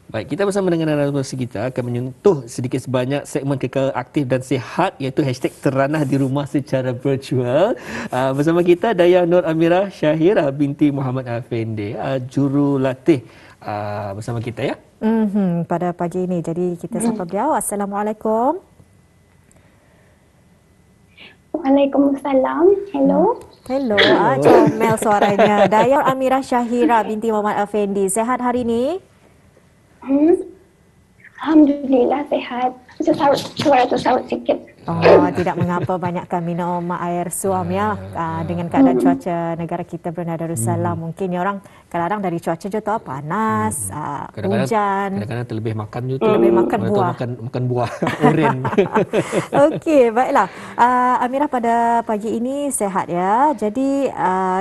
Baik, kita bersama dengan narasumber kita akan menyentuh sedikit sebanyak segmen kekal aktif dan sihat iaitu hashtag teranah di rumah secara virtual. Bersama kita Dayang Nur Amirah Syahira binti Muhammad Afendi, jurulatih bersama kita ya. Pada pagi ini. Jadi kita sapa beliau. Assalamualaikum. Waalaikumsalam. Hello. Hello, comel suaranya. Dayang Amirah Syahira binti Muhammad Afendi. Sehat hari ini? Alhamdulillah sehat. Suara tu saut sikit. Oh, tidak mengapa, banyakkan minum air suam ya. Dengan keadaan cuaca negara kita Brunei Darussalam, mungkin ya orang kadang-kadang dari cuaca je tahu panas, hujan. Kadang-kadang terlebih makan juga. Terlebih makan buah. Makan buah oren. Okey, baiklah. Amirah pada pagi ini sehat ya. Jadi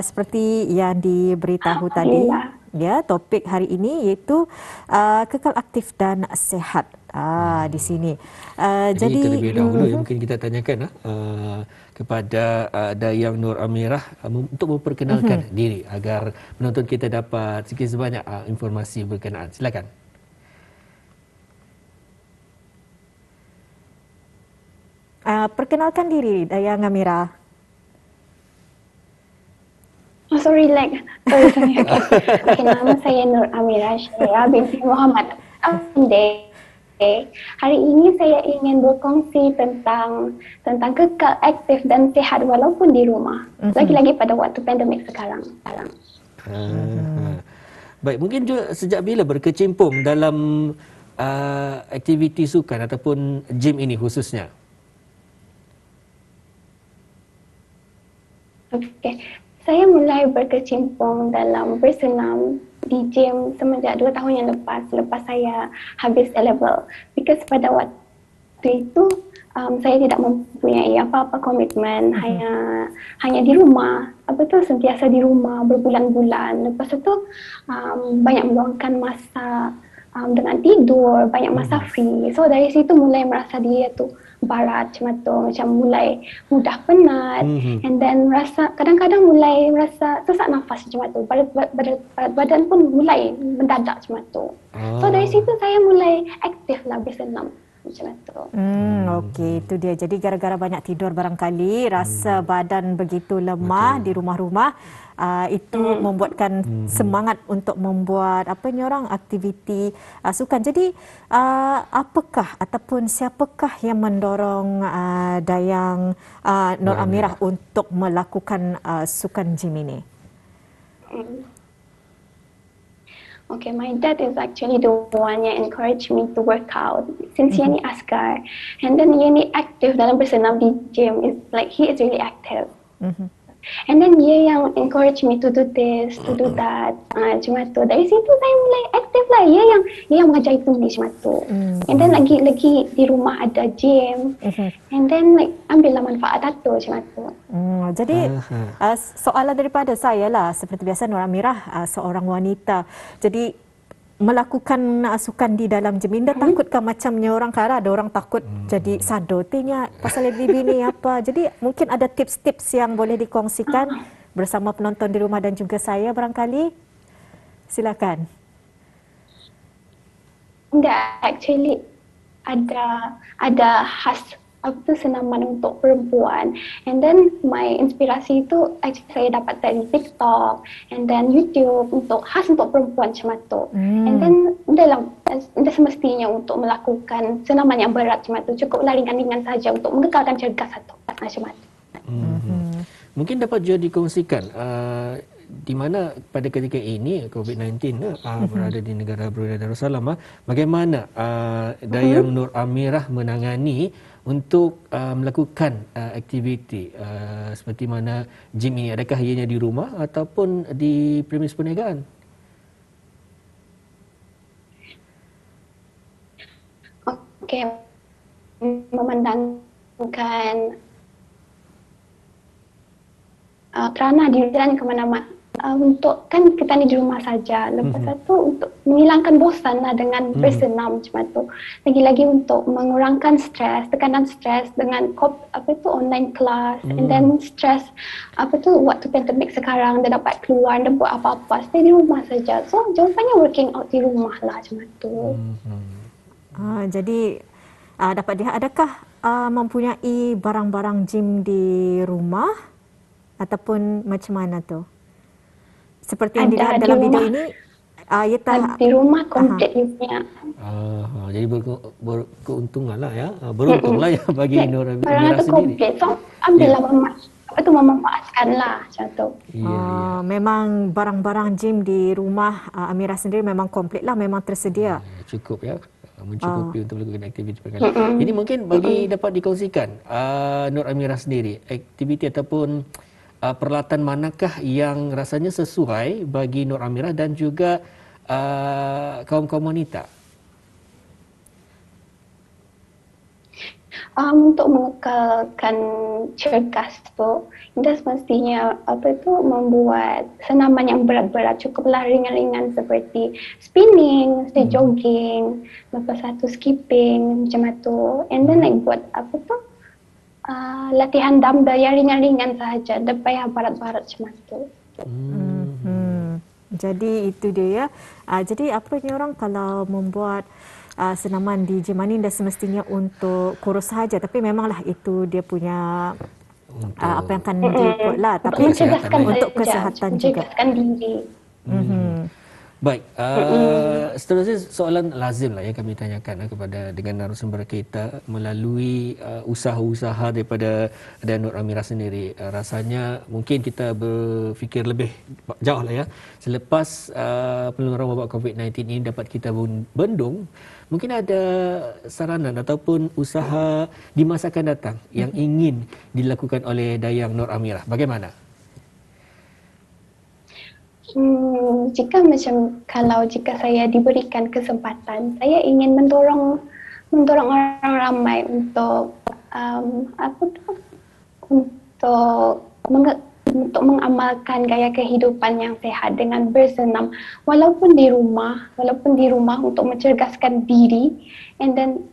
seperti yang diberitahu tadi, ya, topik hari ini iaitu kekal aktif dan sehat. Di sini. Jadi terlebih dahulu mungkin kita tanyakan kepada Dayang Nur Amirah untuk memperkenalkan diri agar penonton kita dapat sikit sebanyak informasi berkenaan. Silakan. Perkenalkan diri Dayang Amirah. Sorry. Okay, nama saya Nur Amirah Syahira binti Muhammad Afendi. Hari ini saya ingin berkongsi tentang kekal aktif dan sihat walaupun di rumah. Lagi-lagi pada waktu pandemik sekarang. Baik, mungkin juga sejak bila berkecimpung dalam aktiviti sukan ataupun gym ini khususnya? Okey. Saya mulai berkecimpung dalam bersenam di gym semenjak 2 tahun yang lepas saya habis A-level. Because pada waktu itu saya tidak mempunyai apa-apa komitmen, hanya di rumah. Sentiasa di rumah berbulan-bulan. Lepas itu banyak meluangkan masa dengan tidur, banyak masa free. So dari situ mulai merasa dia tu barat macam mulai mudah penat, and then kadang-kadang mulai merasa sesak nafas macam tu. Badan pun mulai mendadak macam tu. So dari situ saya mulai aktif lah bersenam macam tu. Okey, itu dia. Jadi gara-gara banyak tidur barangkali rasa badan begitu lemah. Betul. Di rumah-rumah itu membuatkan semangat untuk membuat aktiviti sukan. Jadi apakah ataupun siapakah yang mendorong Dayang Nur Amirah untuk melakukan sukan gym ini? Okay, my dad is actually the one yang encourage me to work out since dia ni askar, and then dia ni aktif dalam bersenam di gym. Is like he is really active. And then dia yang encourage me to do this, to do that, macam tu. Dari situ saya mulai aktif lah. Dia yang mengajar tulis macam tu. And then lagi di rumah ada gym. And then ambillah manfaat tu macam tu. Jadi soalan daripada saya lah, seperti biasa Nur Amirah seorang wanita. Jadi melakukan sukan di dalam gym, Indah takutkah macamnya orang kara ada orang takut jadi sadotinya pasal lebih ni apa. Jadi mungkin ada tips-tips yang boleh dikongsikan bersama penonton di rumah dan juga saya barangkali. Silakan. Enggak, actually ada khas senaman untuk perempuan, and then my inspirasi itu actually saya dapat dari TikTok and then YouTube khas untuk perempuan macam tu. And then dah semestinya untuk melakukan senaman yang berat macam tu, cukuplah ringan-ringan saja untuk mengekalkan cergas atau macam tu. Mungkin dapat juga dikongsikan di mana pada ketika ini COVID-19 berada di negara Brunei Darussalam, bagaimana Dayang Nur Amirah menangani untuk melakukan aktiviti seperti mana gym ini? Adakah ianya di rumah ataupun di premis perniagaan? Okey, memandangkan kerana di jalan ke mana-mana untuk kan kita ni di rumah saja. Lepas tu untuk menghilangkan bosan lah dengan bersenam macam tu. Lagi-lagi untuk mengurangkan stres, tekanan stres dengan online class, and then stres waktu pandemik sekarang dia dapat keluar, dia buat apa-apa, stay di rumah saja. So jawapannya working out di rumah lah macam tu. Jadi dapat lihat, adakah mempunyai barang-barang gym di rumah ataupun macam mana tu? Seperti yang dilihat dalam video ini, di rumah komplit you punya. Jadi berkeuntungan lah ya, beruntunglah ya bagi Nur Amirah Barang tu sendiri. komplit, so ambillah memanfaatkan lah macam tu. Memang barang-barang gym di rumah Amirah sendiri memang komplit lah, memang tersedia. Cukup ya, mencukupi untuk melakukan aktiviti perkanan. Jadi mungkin bagi dapat dikongsikan Nur Amirah sendiri, aktiviti ataupun peralatan manakah yang rasanya sesuai bagi Nur Amirah dan juga kaum-kaum wanita? Untuk mengekalkan cergas tu, kita semestinya membuat senaman yang berat-berat, cukuplah ringan-ringan seperti spinning, jogging, lepas satu skipping macam tu, and then buat latihan dumbbell yang ringan-ringan sahaja, tak payah barat-barat macam tu. Jadi itu dia ya. Jadi apa ni orang kalau membuat senaman di gym ni dah semestinya untuk kurus saja, tapi memanglah itu dia punya apa yang akan dibuat lah, tapi untuk kesihatan juga. Mencegahkan diri. Baik, seterusnya soalan lazim lah yang kami tanyakan kepada dengan narasumber kita melalui usaha-usaha daripada Nur Amirah sendiri. Rasanya mungkin kita berfikir lebih jauh lah ya. Selepas penularan wabak COVID-19 ini dapat kita bendung, mungkin ada saranan ataupun usaha di masa akan datang yang ingin dilakukan oleh Dayang Nur Amirah. Bagaimana? Jika saya diberikan kesempatan, saya ingin mendorong orang ramai untuk untuk mengamalkan gaya kehidupan yang sehat dengan bersenam walaupun di rumah untuk mencerdaskan diri, and then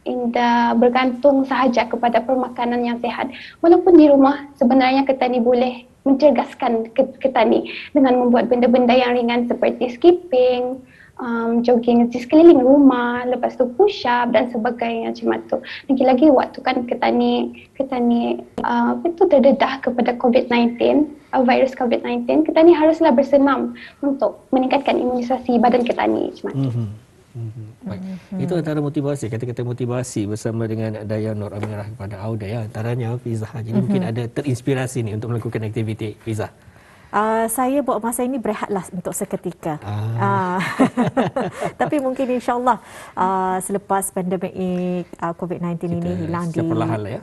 indah bergantung sahaja kepada permakanan yang sehat. Walaupun di rumah sebenarnya kita ni boleh mencerdaskan kita ni dengan membuat benda-benda yang ringan seperti skipping, jogging di sekeliling rumah, lepas tu push up dan sebagainya macam tu. Lagi-lagi waktu kan kita ni terdedah kepada COVID-19, virus COVID-19, kita ni haruslah bersenam untuk meningkatkan imunisasi badan kita ni macam tu. Baik. Itu antara motivasi, kata-kata motivasi bersama dengan Dayang Nur Amirah kepada Auda ya, antaranya Fizah. Jadi mungkin ada terinspirasi ni untuk melakukan aktiviti Fizah. Saya buat masa ini berehatlah untuk seketika. Tapi mungkin insya-Allah selepas pandemik COVID-19 ini hilang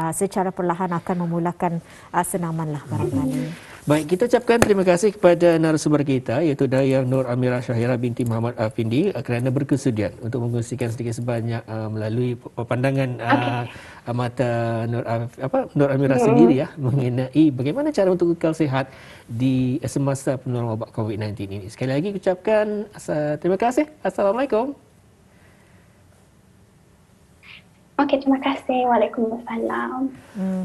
secara perlahan akan memulakan senaman lah barangkali. Baik, kita ucapkan terima kasih kepada narasumber kita iaitu Dayang Nur Amirah Syahira binti Muhammad Afindi kerana berkesudian untuk mengkongsikan sedikit sebanyak melalui pandangan mata Nur Amirah sendiri ya mengenai bagaimana cara untuk kekal sihat di semasa penularan wabak COVID-19 ini. Sekali lagi ucapkan terima kasih. Assalamualaikum. Okey, terima kasih. Waalaikumsalam.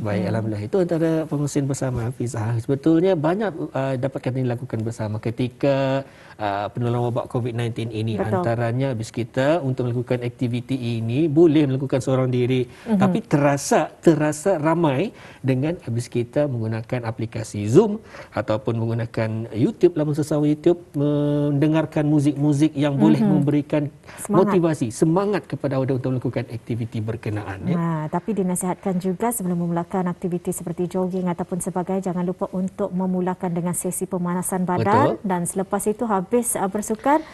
Baik, alhamdulillah. Itu antara pengurusan bersama Fizah. Sebetulnya banyak dapat kami lakukan bersama ketika penularan wabak COVID-19 ini. Betul. Antaranya habis kita untuk melakukan aktiviti ini boleh melakukan seorang diri, tapi terasa ramai dengan habis kita menggunakan aplikasi Zoom ataupun menggunakan YouTube, laman sesama YouTube, mendengarkan muzik-muzik yang boleh memberikan motivasi, semangat kepada awak untuk melakukan aktiviti berkenaan ya. Tapi dinasihatkan juga sebelum memulakan aktiviti seperti jogging ataupun sebagainya, jangan lupa untuk memulakan dengan sesi pemanasan badan. Betul. Dan selepas itu habis bersukan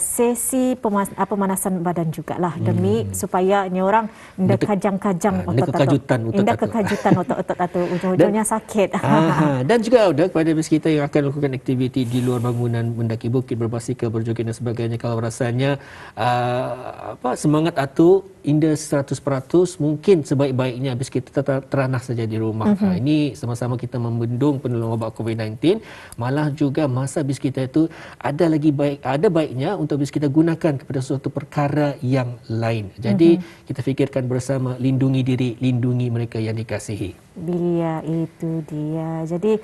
sesi pemanasan badan jugalah demi supaya ni orang indah kajang-kajang otot-otot, kekajutan otot-otot atau ujung-ujungnya sakit. Dan juga ada kepada kita yang akan melakukan aktiviti di luar bangunan, mendaki bukit, berbasikal, berjogging dan sebagainya, kalau rasanya semangat atau indah 100%, mungkin sebaik-baiknya habis kita teranah saja di rumah. Ini sama-sama kita membendung penularan wabak COVID-19. Malah juga masa habis kita itu ada baiknya untuk habis kita gunakan kepada suatu perkara yang lain. Jadi kita fikirkan bersama, lindungi diri, lindungi mereka yang dikasihi. Bilia, itu dia. Jadi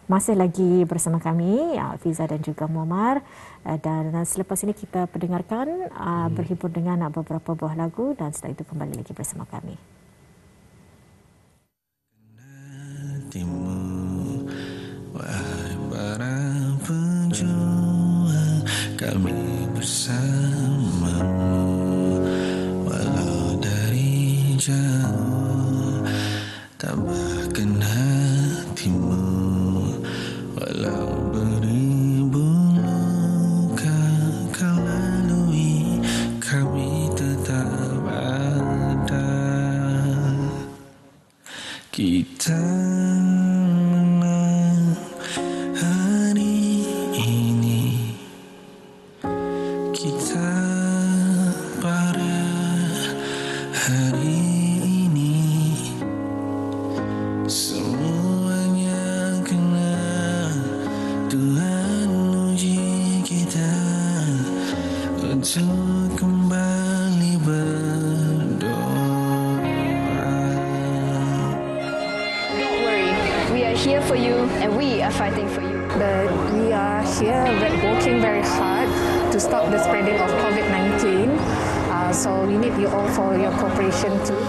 masih lagi bersama kami Fiza dan juga Muammar, dan selepas ini kita pendengarkan berhibur dengan beberapa buah lagu, dan setelah itu kembali lagi bersama kami. Wahai para pejuang, kami bersamamu walau dari jauh. Tambahkan hatimu walau beribu luka kau lalui, kami tetap ada. Kita menang hari ini, kita pada hari ini. Semuanya kena Tuhan uji kita untuk kembali berdoa. Don't worry, we are here for you and we are fighting for you. But we are here working very hard to stop the spreading of COVID-19. So we need you all for your cooperation too.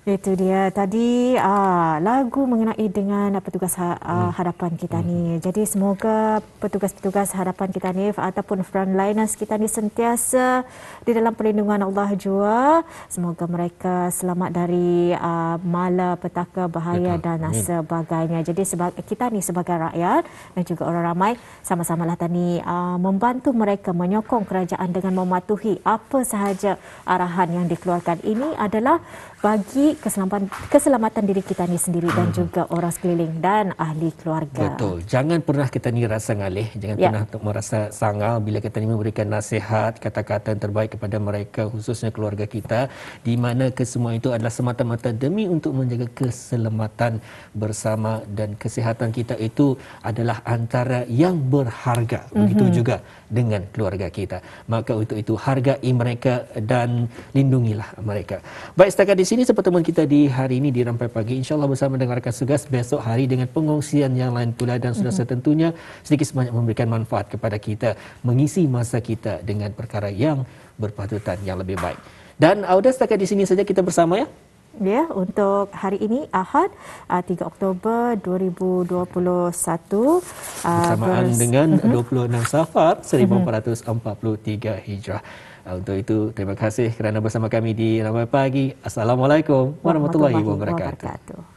Itu dia tadi lagu mengenai dengan petugas hadapan kita ni. Jadi semoga petugas-petugas hadapan kita ni ataupun frontliners kita ni sentiasa di dalam perlindungan Allah jua. Semoga mereka selamat dari malapetaka, bahaya dan sebagainya. Jadi kita ni sebagai rakyat dan juga orang ramai sama-samalah tadi membantu mereka, menyokong kerajaan dengan mematuhi apa sahaja arahan yang dikeluarkan. Ini adalah bagi keselamatan diri kita ni sendiri dan juga orang sekeliling dan ahli keluarga. Betul. Jangan pernah kita ni rasa ngalih, jangan pernah merasa sangal bila kita ni memberikan nasihat, kata-kata yang terbaik kepada mereka, khususnya keluarga kita, di mana kesemua itu adalah semata-mata demi untuk menjaga keselamatan bersama, dan kesihatan kita itu adalah antara yang berharga. Begitu juga dengan keluarga kita. Maka untuk itu hargai mereka dan lindungilah mereka. Baik, setakat di sini pertemuan kita di hari ini di Rampai Pagi. InsyaAllah bersama dengan rakan segas besok hari dengan pengongsian yang lain pula, dan sudah tentunya sedikit sebanyak memberikan manfaat kepada kita, mengisi masa kita dengan perkara yang berpatutan yang lebih baik. Dan Auda, setakat di sini saja kita bersama ya. Ya, untuk hari ini Ahad 3 Oktober 2021 bersamaan dengan 26 Safar 1443 Hijrah. Untuk itu, terima kasih kerana bersama kami di Ramai Pagi. Assalamualaikum warahmatullahi wabarakatuh.